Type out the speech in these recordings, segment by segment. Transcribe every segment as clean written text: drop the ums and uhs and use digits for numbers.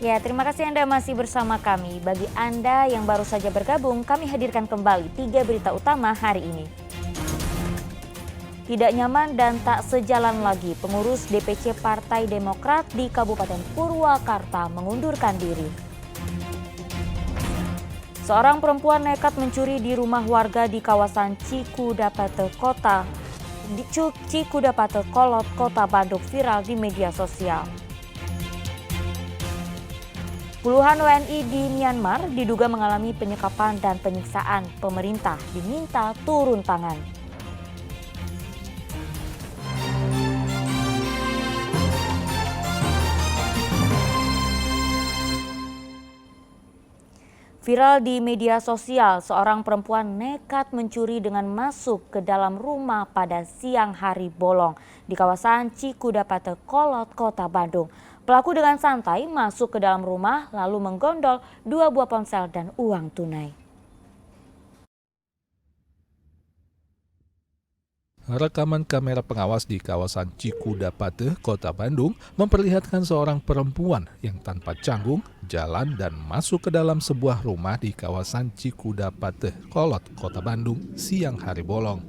Ya, terima kasih Anda masih bersama kami. Bagi Anda yang baru saja bergabung, kami hadirkan kembali 3 berita utama hari ini. Tidak nyaman dan tak sejalan lagi, pengurus DPC Partai Demokrat di Kabupaten Purwakarta mengundurkan diri. Seorang perempuan nekat mencuri di rumah warga di kawasan Cikudapate Kolot, Kota Bandung viral di media sosial. Puluhan WNI di Myanmar diduga mengalami penyekapan dan penyiksaan. Pemerintah diminta turun tangan. Viral di media sosial, seorang perempuan nekat mencuri dengan masuk ke dalam rumah pada siang hari bolong di kawasan Cikudapate Kolot, Kota Bandung. Pelaku dengan santai masuk ke dalam rumah lalu menggondol 2 buah ponsel dan uang tunai. Rekaman kamera pengawas di kawasan Cikudapate, Kota Bandung memperlihatkan seorang perempuan yang tanpa canggung jalan dan masuk ke dalam sebuah rumah di kawasan Cikudapate, Kolot, Kota Bandung siang hari bolong.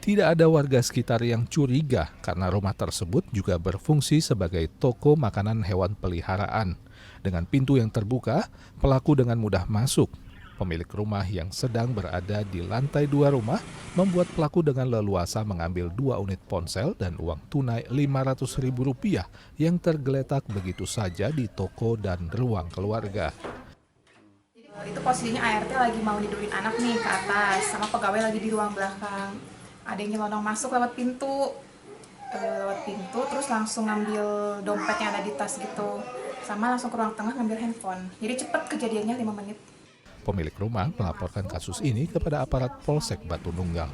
Tidak ada warga sekitar yang curiga karena rumah tersebut juga berfungsi sebagai toko makanan hewan peliharaan. Dengan pintu yang terbuka, pelaku dengan mudah masuk. Pemilik rumah yang sedang berada di lantai 2 rumah membuat pelaku dengan leluasa mengambil 2 unit ponsel dan uang tunai Rp500.000 yang tergeletak begitu saja di toko dan ruang keluarga. Itu posisinya ART lagi mau nidurin anak nih ke atas, sama pegawai lagi di ruang belakang. Ada yang nyelonong masuk lewat pintu, terus langsung ngambil dompet yang ada di tas gitu, sama langsung ke ruang tengah ngambil handphone. Jadi cepet kejadiannya 5 menit. Pemilik rumah melaporkan kasus ini kepada aparat Polsek Batu Nunggal.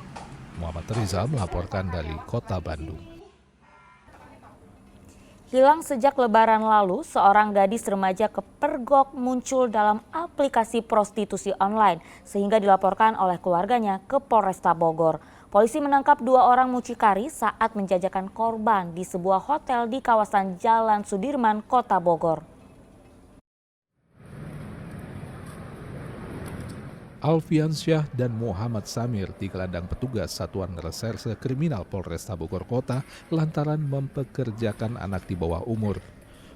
Muhammad Rizal melaporkan dari Kota Bandung. Hilang sejak Lebaran lalu, seorang gadis remaja kepergok muncul dalam aplikasi prostitusi online sehingga dilaporkan oleh keluarganya ke Polresta Bogor. Polisi menangkap 2 orang mucikari saat menjajakan korban di sebuah hotel di kawasan Jalan Sudirman, Kota Bogor. Alfiansyah dan Muhammad Samir digelandang petugas Satuan Reserse Kriminal Polresta Bogor Kota lantaran mempekerjakan anak di bawah umur.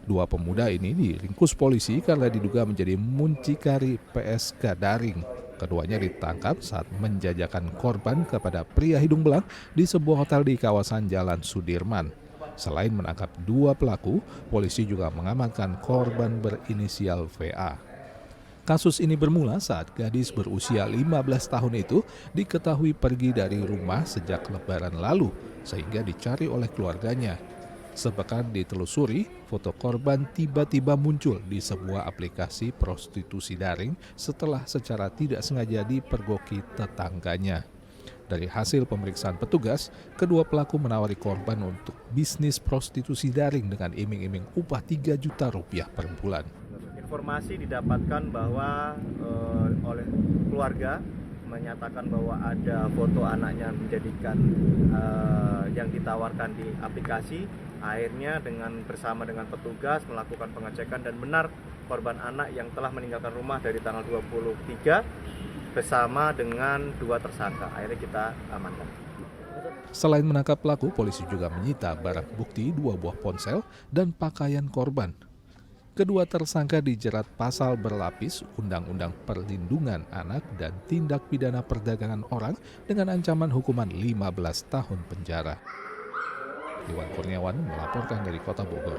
2 pemuda ini diringkus polisi karena diduga menjadi muncikari PSK daring. Keduanya ditangkap saat menjajakan korban kepada pria hidung belang di sebuah hotel di kawasan Jalan Sudirman. Selain menangkap 2 pelaku, polisi juga mengamankan korban berinisial VA. Kasus ini bermula saat gadis berusia 15 tahun itu diketahui pergi dari rumah sejak Lebaran lalu sehingga dicari oleh keluarganya. Sepekan ditelusuri, foto korban tiba-tiba muncul di sebuah aplikasi prostitusi daring setelah secara tidak sengaja dipergoki tetangganya. Dari hasil pemeriksaan petugas, kedua pelaku menawari korban untuk bisnis prostitusi daring dengan iming-iming upah Rp3 juta per bulan. Informasi didapatkan bahwa oleh keluarga menyatakan bahwa ada foto anaknya menjadikan yang ditawarkan di aplikasi. Akhirnya bersama dengan petugas melakukan pengecekan dan benar korban anak yang telah meninggalkan rumah dari tanggal 23 bersama dengan 2 tersangka. Akhirnya kita amankan. Selain menangkap pelaku, polisi juga menyita barang bukti 2 buah ponsel dan pakaian korban. Kedua tersangka dijerat pasal berlapis Undang-Undang Perlindungan Anak dan Tindak Pidana Perdagangan Orang dengan ancaman hukuman 15 tahun penjara. Iwan Kurniawan melaporkan dari Kota Bogor.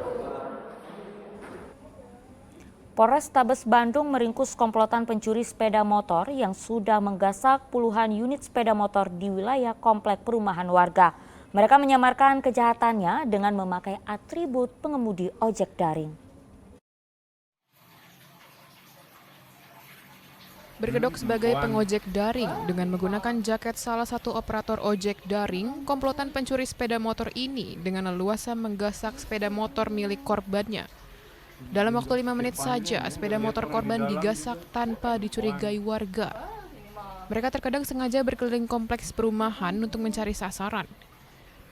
Polrestabes Bandung meringkus komplotan pencuri sepeda motor yang sudah menggasak puluhan unit sepeda motor di wilayah komplek perumahan warga. Mereka menyamarkan kejahatannya dengan memakai atribut pengemudi ojek daring. Berkedok sebagai pengojek daring dengan menggunakan jaket salah satu operator ojek daring, komplotan pencuri sepeda motor ini dengan leluasa menggasak sepeda motor milik korbannya. Dalam waktu 5 menit saja, sepeda motor korban digasak tanpa dicurigai warga. Mereka terkadang sengaja berkeliling kompleks perumahan untuk mencari sasaran.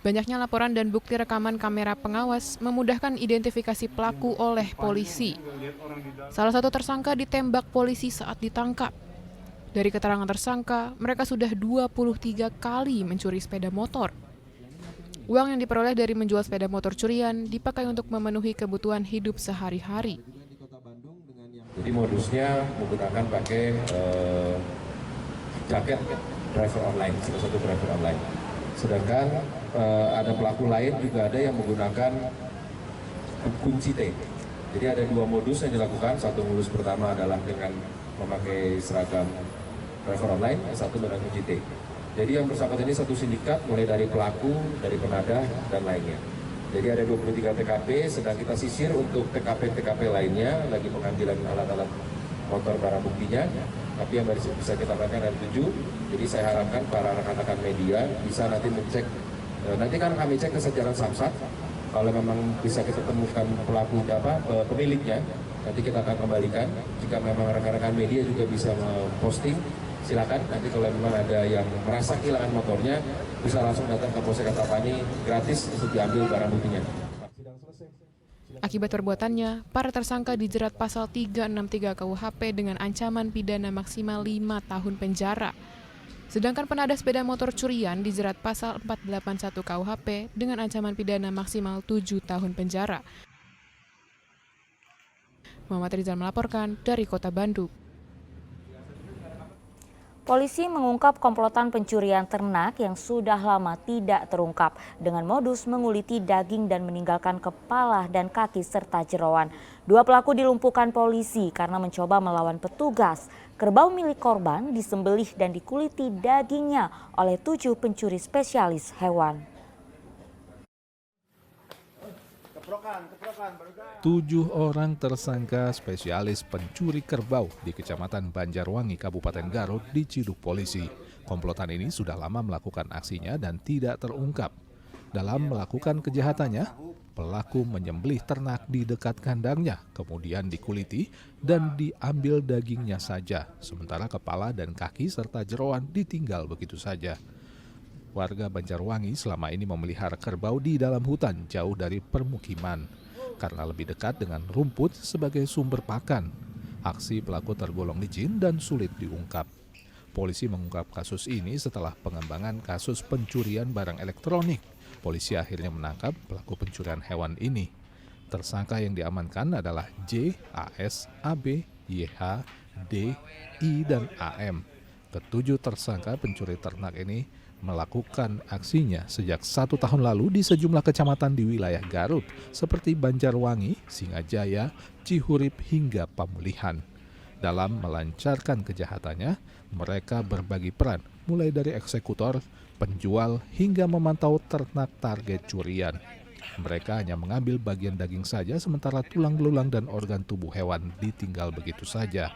Banyaknya laporan dan bukti rekaman kamera pengawas memudahkan identifikasi pelaku oleh polisi. Salah satu tersangka ditembak polisi saat ditangkap. Dari keterangan tersangka, mereka sudah 23 kali mencuri sepeda motor. Uang yang diperoleh dari menjual sepeda motor curian dipakai untuk memenuhi kebutuhan hidup sehari-hari. Jadi modusnya menggunakan pakai jaket driver online, salah satu driver online. Sedangkan ada pelaku lain juga ada yang menggunakan kunci T. Jadi ada dua modus yang dilakukan. Satu modus pertama adalah dengan memakai seragam driver online, yang satu dengan kunci T. Jadi yang bersangkutan ini satu sindikat mulai dari pelaku, dari penadah, dan lainnya. Jadi ada 23 TKP, sedang kita sisir untuk TKP-TKP lainnya, lagi pengambilan alat-alat motor barang buktinya. Tapi yang bisa kita dapatkan ada 7. Jadi saya harapkan para rekan-rekan media bisa nanti mencek. Nanti kan kami cek kesejaran Samsat. Kalau memang bisa kita temukan pelaku pemiliknya, nanti kita akan kembalikan. Jika memang rekan-rekan media juga bisa posting, silakan. Nanti kalau memang ada yang merasa kehilangan motornya, bisa langsung datang ke Polsek Antapani gratis untuk diambil barang buktinya. Akibat perbuatannya, para tersangka dijerat pasal 363 KUHP dengan ancaman pidana maksimal 5 tahun penjara. Sedangkan penadah sepeda motor curian dijerat pasal 481 KUHP dengan ancaman pidana maksimal 7 tahun penjara. Muhammad Rizal melaporkan dari Kota Bandung. Polisi mengungkap komplotan pencurian ternak yang sudah lama tidak terungkap dengan modus menguliti daging dan meninggalkan kepala dan kaki serta jeroan. 2 pelaku dilumpuhkan polisi karena mencoba melawan petugas. Kerbau milik korban disembelih dan dikuliti dagingnya oleh 7 pencuri spesialis hewan. 7 orang tersangka spesialis pencuri kerbau di Kecamatan Banjarwangi, Kabupaten Garut diciduk polisi. Komplotan ini sudah lama melakukan aksinya dan tidak terungkap. Dalam melakukan kejahatannya, pelaku menyembelih ternak di dekat kandangnya, kemudian dikuliti dan diambil dagingnya saja, sementara kepala dan kaki serta jeroan ditinggal begitu saja. Warga Banjarwangi selama ini memelihara kerbau di dalam hutan jauh dari permukiman karena lebih dekat dengan rumput sebagai sumber pakan. Aksi pelaku tergolong licin dan sulit diungkap. Polisi mengungkap kasus ini setelah pengembangan kasus pencurian barang elektronik. Polisi akhirnya menangkap pelaku pencurian hewan ini. Tersangka yang diamankan adalah J, AS, AB, YH, D, I, dan AM. Ketujuh tersangka pencuri ternak ini melakukan aksinya sejak 1 tahun lalu di sejumlah kecamatan di wilayah Garut seperti Banjarwangi, Singajaya, Cihurip hingga Pamulihan. Dalam melancarkan kejahatannya, mereka berbagi peran mulai dari eksekutor, penjual hingga memantau ternak target curian. Mereka hanya mengambil bagian daging saja sementara tulang belulang dan organ tubuh hewan ditinggal begitu saja.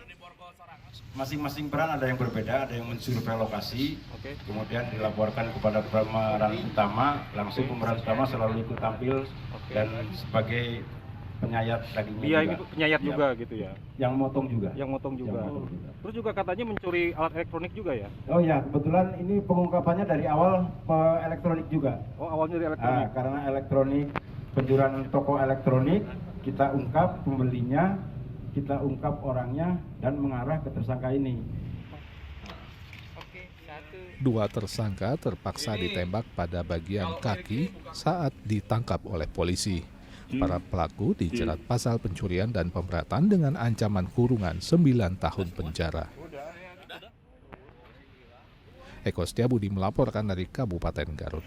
Masing-masing peran ada yang berbeda, ada yang mensurvei lokasi, kemudian dilaporkan kepada pemeran utama, langsung pemeran utama selalu ikut tampil dan sebagai penyayat dagingnya. Dia ini penyayat juga gitu ya? Yang motong juga. Yang motong juga. Terus juga katanya mencuri alat elektronik juga ya? Oh ya, kebetulan ini pengungkapannya dari awal elektronik juga. Oh, awalnya dari elektronik? Karena elektronik, pencurian toko elektronik, kita ungkap pembelinya, kita ungkap orangnya dan mengarah ke tersangka ini. 2 tersangka terpaksa ditembak pada bagian kaki saat ditangkap oleh polisi. Para pelaku dijerat pasal pencurian dan pemberatan dengan ancaman kurungan 9 tahun penjara. Eko Setiabudi melaporkan dari Kabupaten Garut.